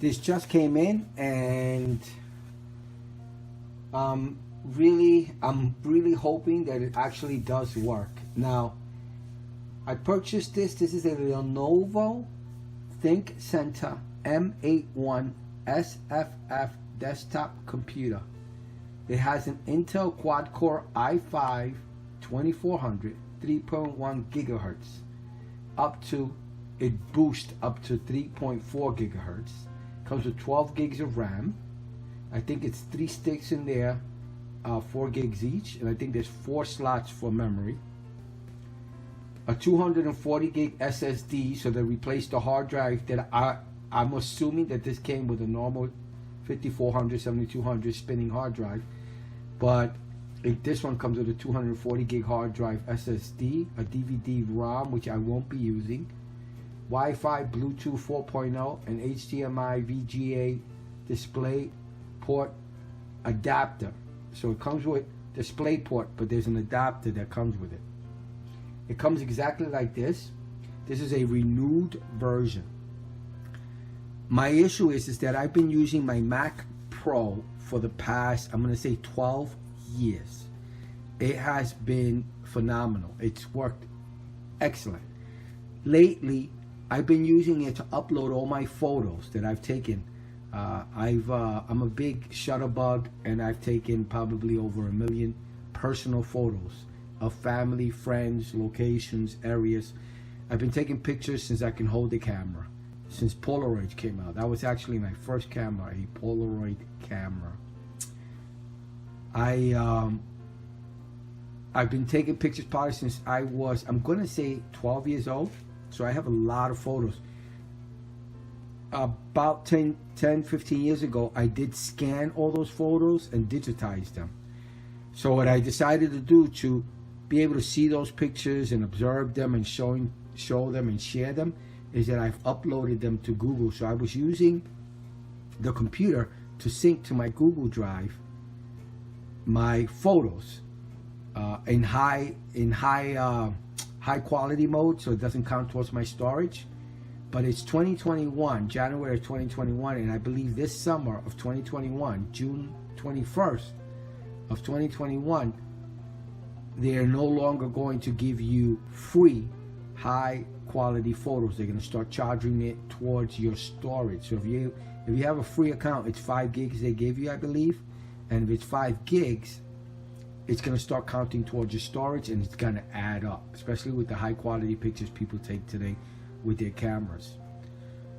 This just came in, and I'm really hoping that it actually does work. Now, I purchased this. This is a Lenovo Think Center M81 SFF desktop computer. It has an Intel quad-core i5 2400 3.1 gigahertz. It boosts up to 3.4 gigahertz. Comes with 12 gigs of RAM. I think it's 3 sticks in there, 4 gigs each, and I think there's 4 slots for memory. A 240 gig SSD, so they replaced the hard drive that I'm assuming that this came with a normal 5400, 7200 spinning hard drive, but this one comes with a 240 gig hard drive SSD, a DVD-ROM, which I won't be using, Wi-Fi, Bluetooth 4.0, and HDMI VGA display port adapter. So it comes with display port, but there's an adapter that comes with it. It comes exactly like this. This is a renewed version. My issue is that I've been using my Mac Pro for the past, I'm going to say 12 years. It has been phenomenal. It's worked excellent. Lately, I've been using it to upload all my photos that I've taken. I'm a big shutterbug, and I've taken probably over 1 million personal photos of family, friends, locations, areas. I've been taking pictures since I can hold the camera, since Polaroid came out. That was actually my first camera, a Polaroid camera. I've been taking pictures probably since I was, I'm going to say 12 years old. So I have a lot of photos. About 10, 15 years ago, I did scan all those photos and digitize them. So what I decided to do to be able to see those pictures and observe them and show them and share them is that I've uploaded them to Google. So I was using the computer to sync to my Google Drive my photos in high quality mode, so it doesn't count towards my storage. But it's 2021, January of 2021, and I believe this summer of 2021, June 21st of 2021, they are no longer going to give you free high quality photos. They're going to start charging it towards your storage. So if you have a free account, it's 5 gigs they give you, I believe, and if it's 5 gigs, it's going to start counting towards your storage, and it's going to add up, especially with the high quality pictures people take today with their cameras.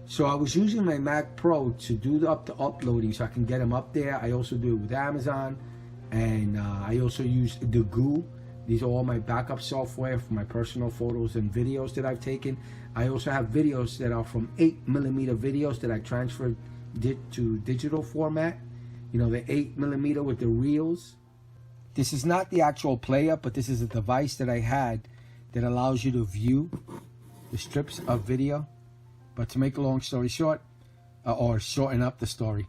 So I was using my Mac Pro to do the uploading so I can get them up there. I also do it with Amazon, and I also use the Goo. These are all my backup software for my personal photos and videos that I've taken. I also have videos that are from 8mm videos that I transferred to digital format. You know, the 8mm with the reels. This is not the actual player, but this is a device that I had that allows you to view the strips of video. But to make a long story short, or shorten up the story,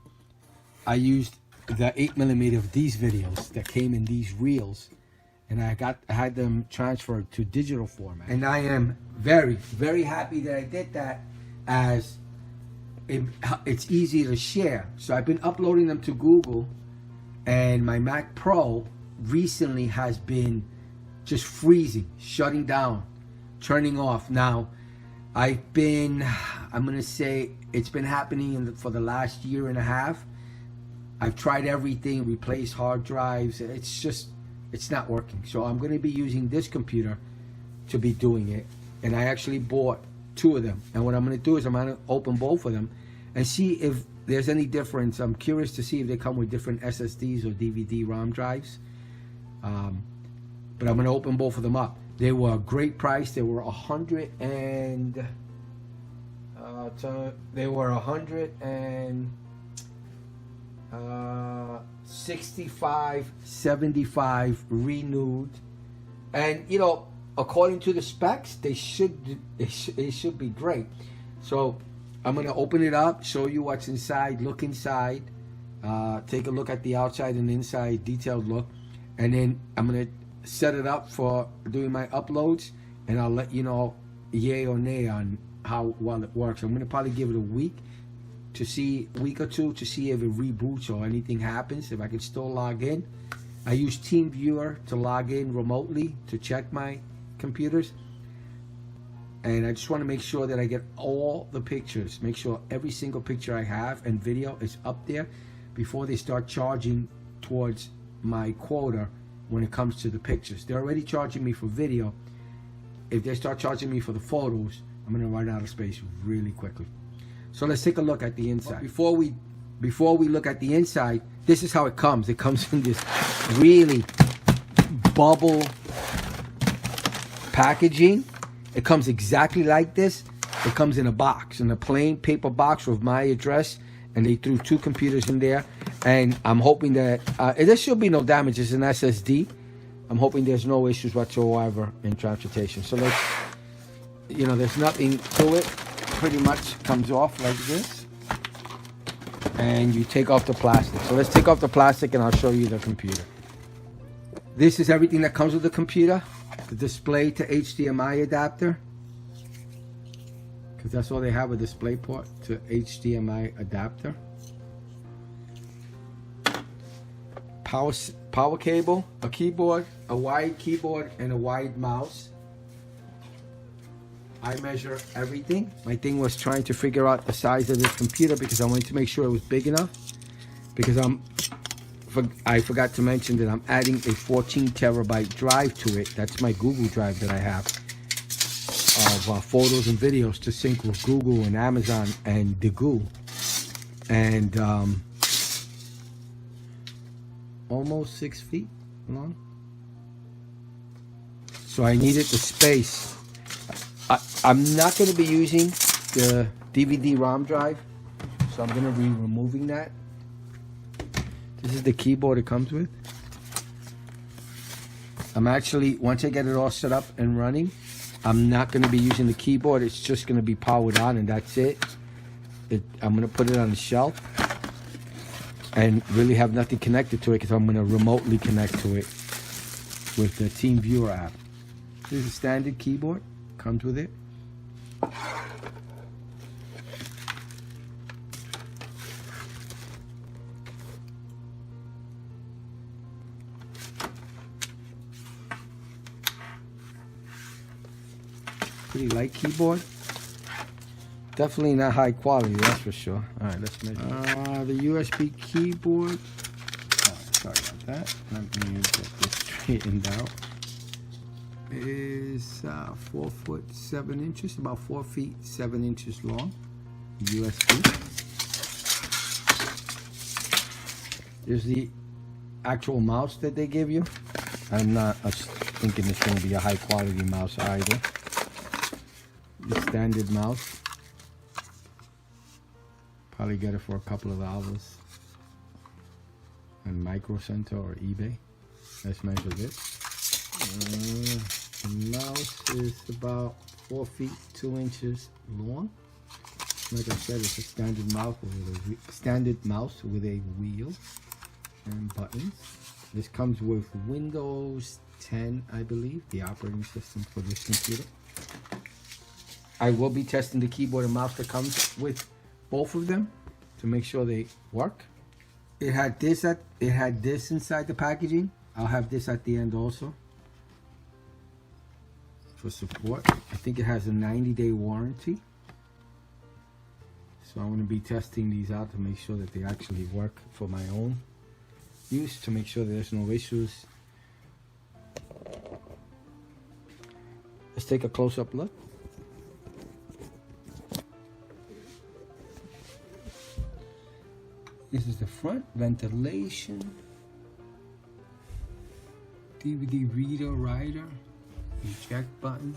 I used the 8mm of these videos that came in these reels, and I had them transferred to digital format. And I am very, very happy that I did that, as it's easy to share. So I've been uploading them to Google, and my Mac Pro recently has been just freezing, shutting down, turning off. Now, I'm gonna say it's been happening for the last year and a half. I've tried everything, replaced hard drives. It's not working. So I'm gonna be using this computer to be doing it. And I actually bought 2 of them. And what I'm gonna do is I'm gonna open both of them and see if there's any difference. I'm curious to see if they come with different SSDs or DVD-ROM drives. But I'm going to open both of them up. They were a great price. They were $165.75 renewed, and you know, according to the specs, it should be great. So I'm going to open it up, show you what's inside, look inside, take a look at the outside and inside, detailed look. And then I'm going to set it up for doing my uploads, and I'll let you know yay or nay on how well it works. I'm going to probably give it a week to see, a week or two, to see if it reboots or anything happens, if I can still log in. I use TeamViewer to log in remotely to check my computers. And I just want to make sure that I get all the pictures, make sure every single picture I have and video is up there before they start charging towards my quota when it comes to the pictures. They're already charging me for video. If they start charging me for the photos, I'm going to run out of space really quickly. So let's take a look at the inside. Before we look at the inside, this is how it comes. It comes in this really bubble packaging. It comes exactly like this. It comes in a box, in a plain paper box with my address, and they threw 2 computers in there. And I'm hoping that there should be no damage. It's an SSD. I'm hoping there's no issues whatsoever in transportation. So let's, there's nothing to it. Pretty much comes off like this. And you take off the plastic. So let's take off the plastic and I'll show you the computer. This is everything that comes with the computer. The display to HDMI adapter. Because that's all they have, a display port to HDMI adapter. Power cable, a keyboard, a wide keyboard, and a wide mouse. I measure everything. My thing was trying to figure out the size of this computer because I wanted to make sure it was big enough. Because I forgot to mention that I'm adding a 14 terabyte drive to it. That's my Google Drive that I have of photos and videos to sync with Google and Amazon and Degoo. And almost 6 feet long. So I needed the space. I'm not going to be using the DVD-ROM drive, so I'm going to be removing that. This is the keyboard it comes with. I'm actually, once I get it all set up and running, I'm not going to be using the keyboard. It's just going to be powered on and that's it. I'm going to put it on the shelf and really have nothing connected to it because I'm going to remotely connect to it with the TeamViewer app. This is a standard keyboard. Comes with it. Pretty light keyboard. Definitely not high quality, that's for sure. Alright, let's measure. The USB keyboard. Sorry about that. Let me get this straightened out. Is 4 foot 7 inches, about 4 feet 7 inches long. USB. There's the actual mouse that they give you. I'm not thinking it's going to be a high quality mouse either. The standard mouse. Probably get it for a couple of dollars on Micro Center or eBay. Let's measure this. The mouse is about 4 feet 2 inches long. Like I said, it's a standard mouse with a wheel and buttons. This comes with Windows 10, I believe, the operating system for this computer. I will be testing the keyboard and mouse that comes with both of them to make sure they work. It had this inside the packaging. I'll have this at the end also for support. I think it has a 90-day warranty. So I'm going to be testing these out to make sure that they actually work for my own use, to make sure that there's no issues. Let's take a close-up look. This is the front, ventilation, DVD reader, writer, eject button.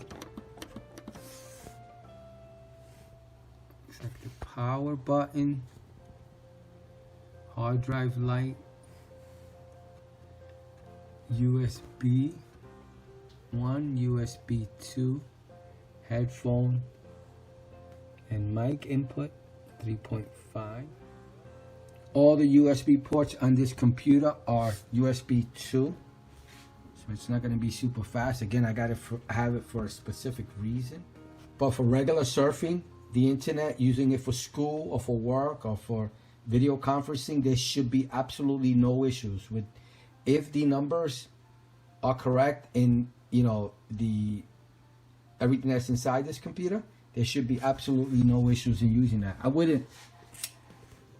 Looks like the power button, hard drive light, USB 1, USB 2, headphone, and mic input 3.5. All the USB ports on this computer are USB 2, so it's not going to be super fast. Again, I got to have it for a specific reason. But for regular surfing, the internet, using it for school or for work or for video conferencing, there should be absolutely no issues with, if the numbers are correct in, you know, the everything that's inside this computer, there should be absolutely no issues in using that. I wouldn't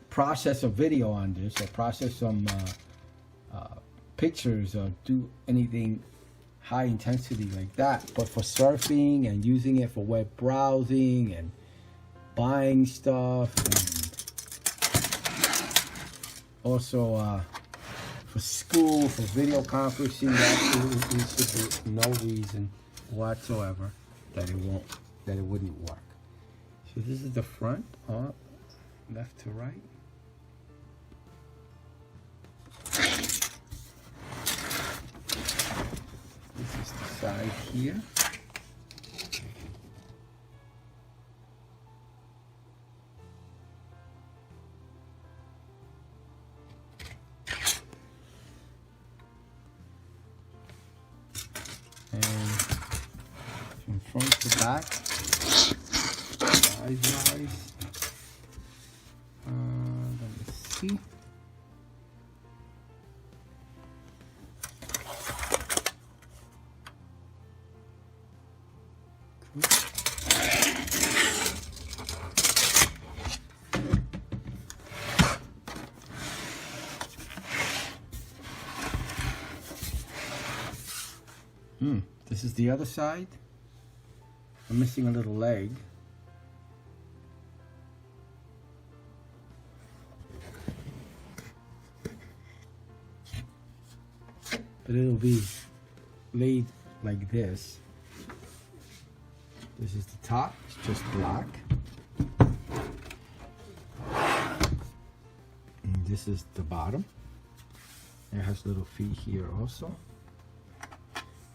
process a video on this or process some pictures or do anything high intensity like that, but for surfing and using it for web browsing and buying stuff, and also for school, for video conferencing, there should be no reason whatsoever that it wouldn't work. So this is the front, left to right. This is the side here. And from front to back, size-wise, let me see. This is the other side. I'm missing a little leg. But it'll be laid like this. This is the top, it's just black. And this is the bottom. It has little feet here also.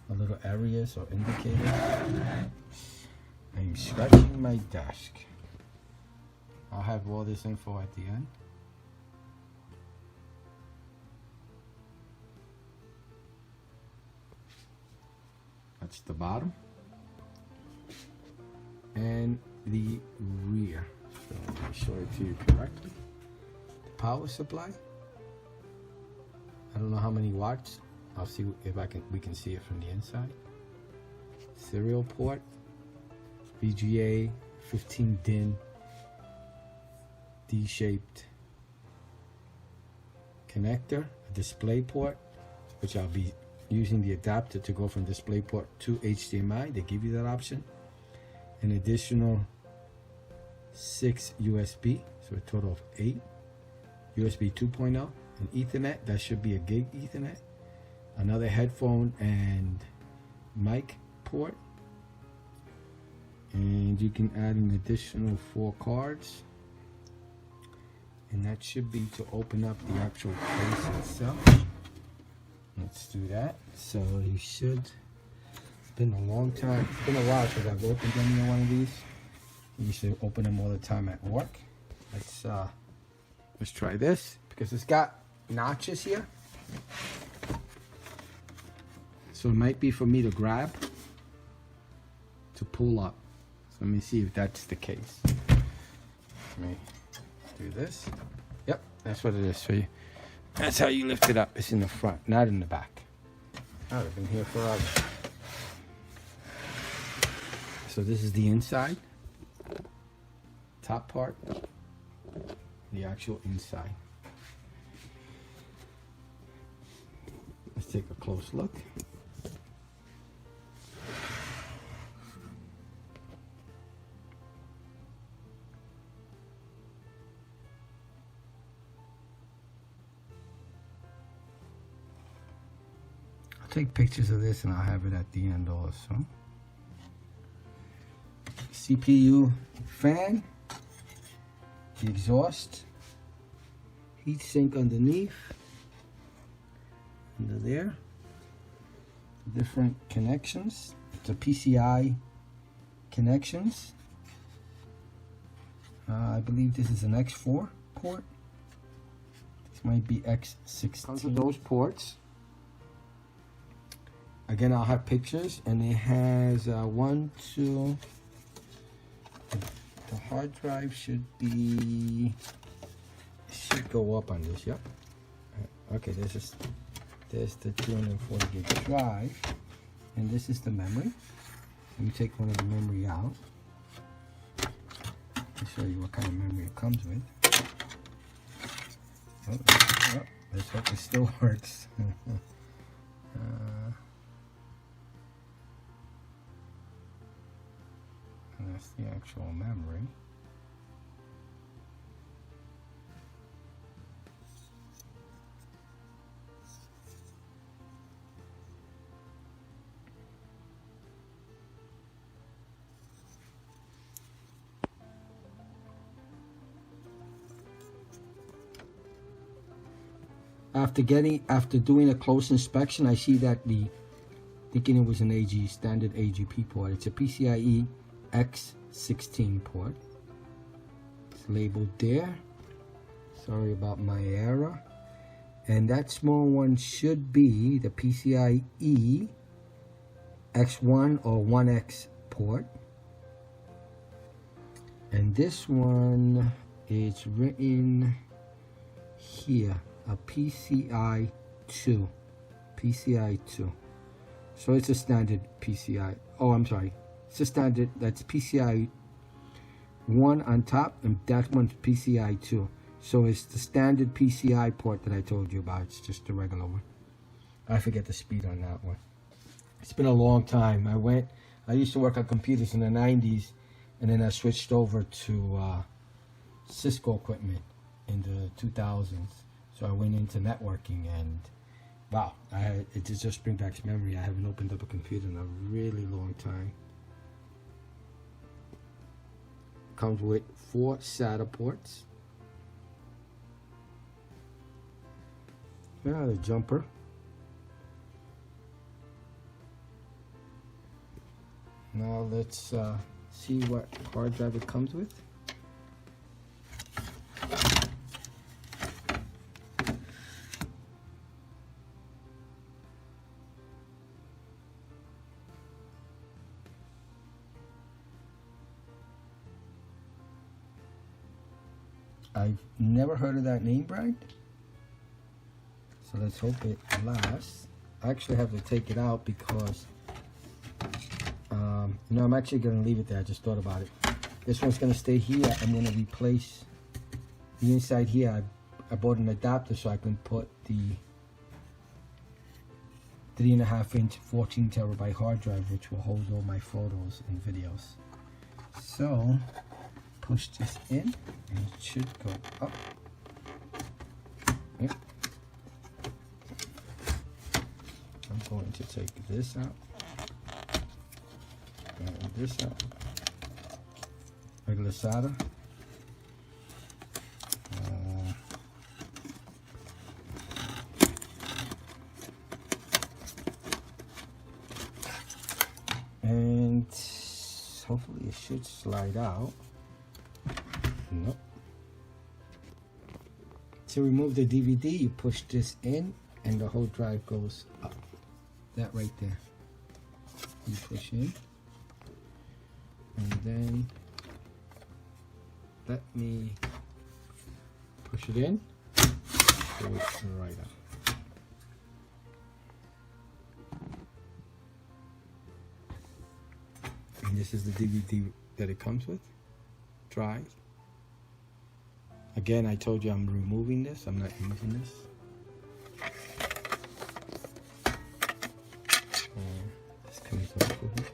A little areas or indicators. I'm scratching my desk. I'll have all this info at the end. That's the bottom. And the rear. So let me show it to you correctly. The power supply. I don't know how many watts. I'll see if we can see it from the inside. Serial port, VGA, 15 DIN, D-shaped connector, a display port, which I'll be using the adapter to go from display port to HDMI. They give you that option. An additional 6 USB, so a total of 8. USB 2.0, an Ethernet, that should be a gig Ethernet. Another headphone and mic port, and you can add an additional 4 cards, and that should be to open up the actual case itself. Let's do that. So you should, it's been a long time, it's been a while since I've opened any one of these. You should open them all the time at work. Let's try this, because it's got notches here. So it might be for me to grab, to pull up. So let me see if that's the case. Let me do this. Yep, that's what it is for you. That's how you lift it up. It's in the front, not in the back. I would have been here forever. So this is the inside. Top part. The actual inside. Let's take a close look. Take pictures of this and I'll have it at the end also. CPU fan, the exhaust, heat sink underneath, under there, different connections. It's a PCI connections. I believe this is an X4 port. This might be X16. Comes with those ports. Again, I'll have pictures, and it has 1, 2, the hard drive should go up on this. Yep. Okay, there's the 240 gig drive, and this is the memory. Let me take one of the memory out. I'll show you what kind of memory it comes with. Oh, let's hope it still works. That's the actual memory. After doing a close inspection, I see that thinking it was an standard AGP port. It's a PCIe X16 port. It's labeled there. Sorry about my error. And that small one should be the PCIe X1 or 1X port. And this one is written here, a PCI 2. So it's a standard PCI. Oh, I'm sorry. It's a standard, that's PCI 1 on top, and that one's PCI 2. So it's the standard PCI port that I told you about. It's just the regular one. I forget the speed on that one. It's been a long time. I used to work on computers in the 90s, and then I switched over to Cisco equipment in the 2000s. So I went into networking, and wow, it just brings back memory. I haven't opened up a computer in a really long time. Comes with 4 SATA ports. Yeah, the jumper. Now let's see what hard drive it comes with. I've never heard of that name brand, so let's hope it lasts. I actually have to take it out because no, I'm actually going to leave it there. I just thought about it. This one's going to stay here. I'm going to replace the inside here. I bought an adapter so I can put the 3.5-inch 14 terabyte hard drive, which will hold all my photos and videos. So push this in, and it should go up. Yep. I'm going to take this out, and this out. Regular SATA. And hopefully it should slide out. Nope. To remove the DVD, you push this in and the whole drive goes up. That right there. You push in. And then let me push it in. So it's right up. And this is the DVD that it comes with. Drive. Again, I told you I'm removing this. I'm not using this. This comes off with it.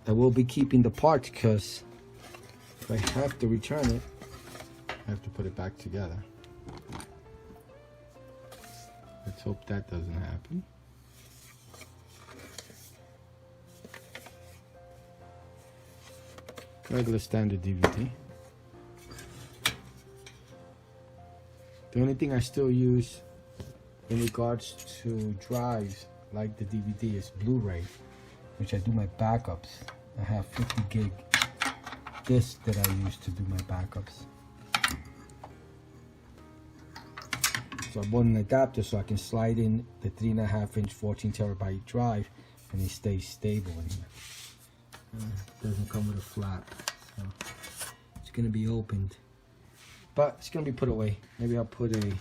I will be keeping the parts because if I have to return it, I have to put it back together. Let's hope that doesn't happen. Regular standard DVD. The only thing I still use in regards to drives like the DVD is Blu-ray, which I do my backups. I have 50 gig disc that I use to do my backups. So I bought an adapter so I can slide in the 3.5-inch 14 terabyte drive and it stays stable in here. Doesn't come with a flap. So it's gonna be opened, but it's gonna be put away. Maybe I'll put a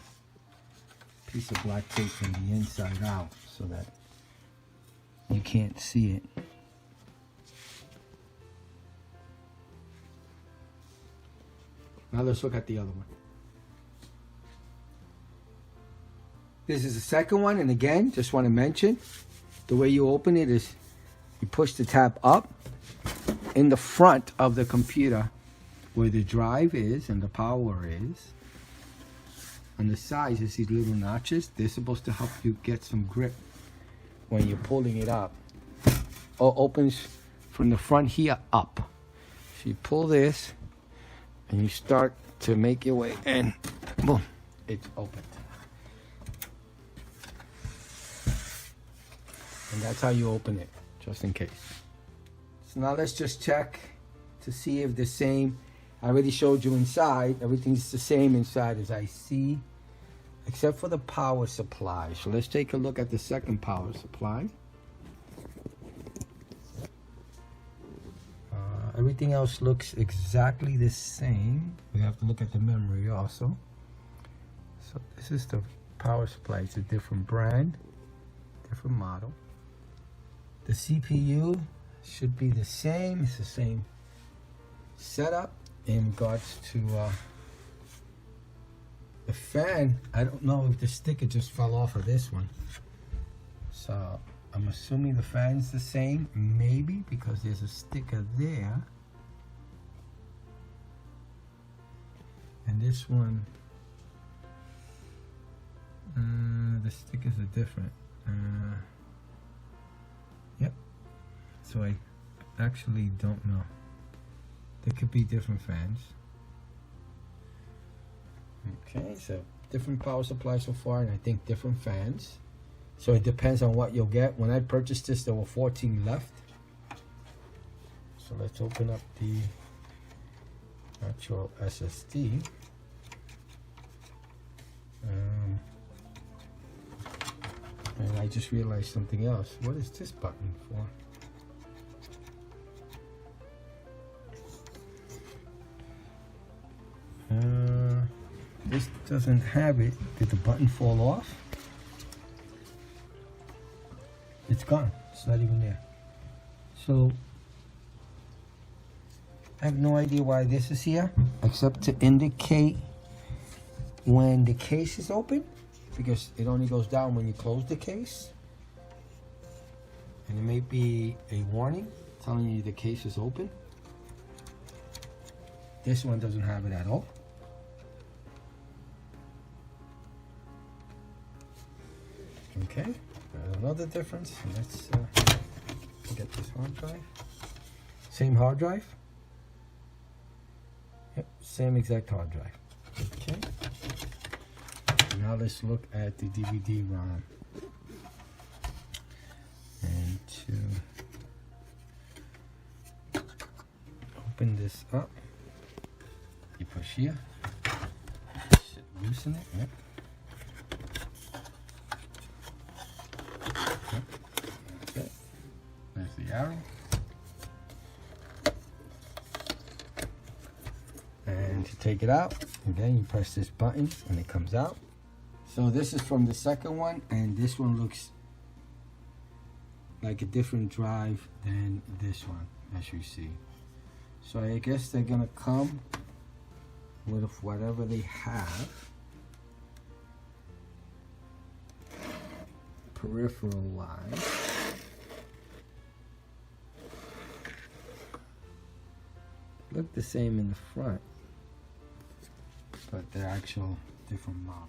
piece of black tape from the inside out so that you can't see it. Now let's look at the other one. This is the second one, and again, just want to mention, the way you open it is you push the tab up in the front of the computer where the drive is and the power is. On the sides, you see little notches. They're supposed to help you get some grip when you're pulling it up. Or opens from the front here up. So you pull this and you start to make your way in. Boom, it's open. And that's how you open it, just in case. So now let's just check to see if the same. I already showed you inside. Everything's the same inside as I see, except for the power supply. So let's take a look at the second power supply. Everything else looks exactly the same. We have to look at the memory also. So this is the power supply. It's a different brand, different model. The CPU should be the same. It's the same setup. In regards to the fan, I don't know if the sticker just fell off of this one. So I'm assuming the fan's the same, maybe, because there's a sticker there. And this one, the stickers are different. Yep. So I actually don't know. There could be different fans. Okay, so different power supply so far, and I think different fans. So it depends on what you'll get. When I purchased this, there were 14 left. So let's open up the actual SSD. And I just realized something else. What is this button for? This doesn't have it. Did the button fall off? It's gone. It's not even there. So I have no idea why this is here, except to indicate when the case is open, because it only goes down when you close the case. And it may be a warning telling you the case is open. This one doesn't have it at all. Okay, another difference. Let's get this hard drive. Same hard drive. Yep, same exact hard drive. Okay. Now let's look at the DVD-ROM. And to open this up, you push here. Loosen it. Yep. Okay. There's the arrow. And to take it out, again, you press this button and it comes out. So this is from the second one, and this one looks like a different drive than this one, as you see. So I guess they're gonna come with whatever they have. Peripheral wise, look the same in the front, but they're actual different model.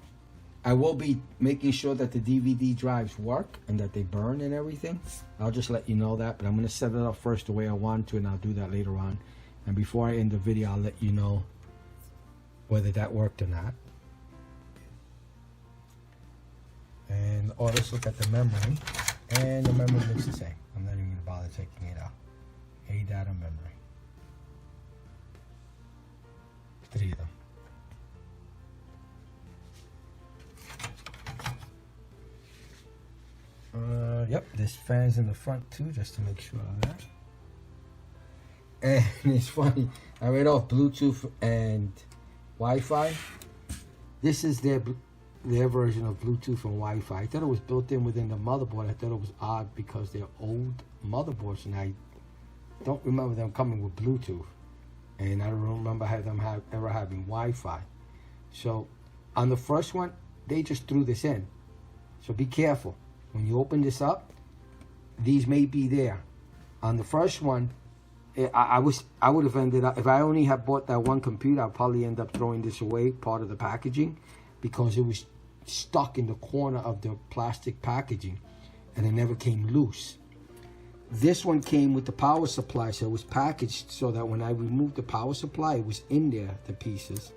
I will be making sure that the DVD drives work and that they burn and everything. I'll just let you know that, but I'm going to set it up first the way I want to, and I'll do that later on. And before I end the video, I'll let you know whether that worked or not. And let's look at the memory. And the memory looks the same. I'm not even going to bother taking it out. ADATA memory. 3 of them. Yep, this fan's in the front too, just to make sure of that. And it's funny, I read off Bluetooth and Wi-Fi. This is their version of Bluetooth and Wi-Fi. I thought it was built in within the motherboard. I thought it was odd because they're old motherboards, and I don't remember them coming with Bluetooth, and I don't remember ever having Wi-Fi. So on the first one, they just threw this in. So be careful when you open this up. These may be there. On the first one, I would have ended up, if I only had bought that one computer, I'd probably end up throwing this away, part of the packaging, because it was stuck in the corner of the plastic packaging and it never came loose. This one came with the power supply, so it was packaged so that when I removed the power supply, it was in there, the pieces.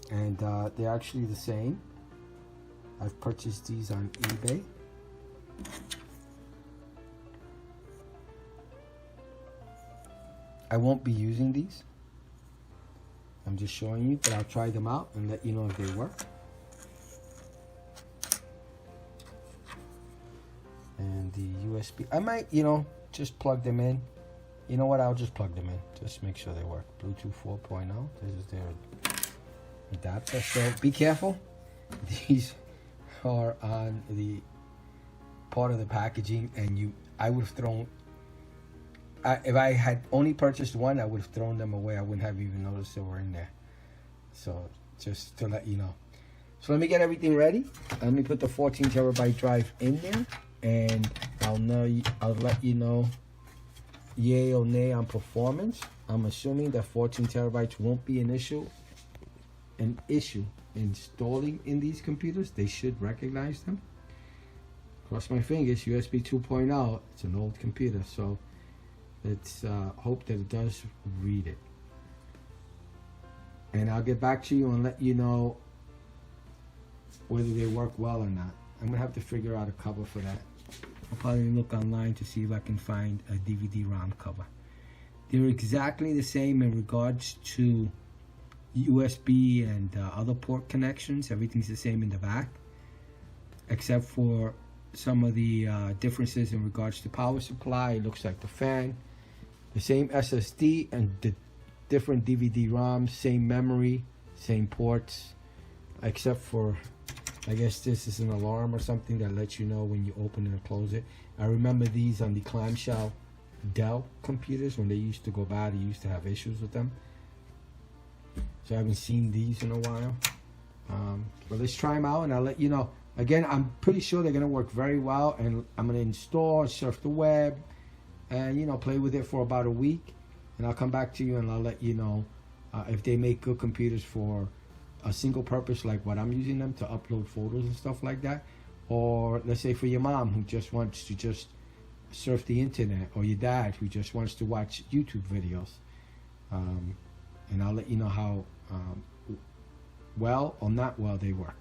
And they're actually the same. I've purchased these on eBay. I won't be using these. I'm just showing you, but I'll try them out and let you know if they work. And the USB, I might, just plug them in. You know what, I'll just plug them in. Just make sure they work. Bluetooth 4.0, this is their adapter. So be careful. These are on the part of the packaging, and I would have thrown, if I had only purchased one, I would have thrown them away. I wouldn't have even noticed they were in there. So just to let you know. So let me get everything ready. Let me put the 14 terabyte drive in there, and I'll let you know yay or nay on performance. I'm assuming that 14 terabytes won't be an issue installing in these computers. They should recognize them. Cross my fingers. USB 2.0. It's an old computer, so let's hope that it does read it. And I'll get back to you and let you know whether they work well or not. I'm gonna have to figure out a cover for that. I'll probably look online to see if I can find a DVD-ROM cover. They're exactly the same in regards to USB and other port connections. Everything's the same in the back, except for some of the differences in regards to power supply. It looks like the fan, the same SSD and the different DVD-ROMs, same memory, same ports, except for, I guess this is an alarm or something that lets you know when you open it or close it. I remember these on the clamshell Dell computers when they used to go bad. I used to have issues with them. So I haven't seen these in a while. But let's try them out and I'll let you know. Again, I'm pretty sure they're going to work very well, and I'm going to install, surf the web, and play with it for about a week, and I'll come back to you and I'll let you know if they make good computers for a single purpose like what I'm using them to upload photos and stuff like that, or let's say for your mom who just wants to just surf the internet, or your dad who just wants to watch YouTube videos, and I'll let you know how well or not well they work.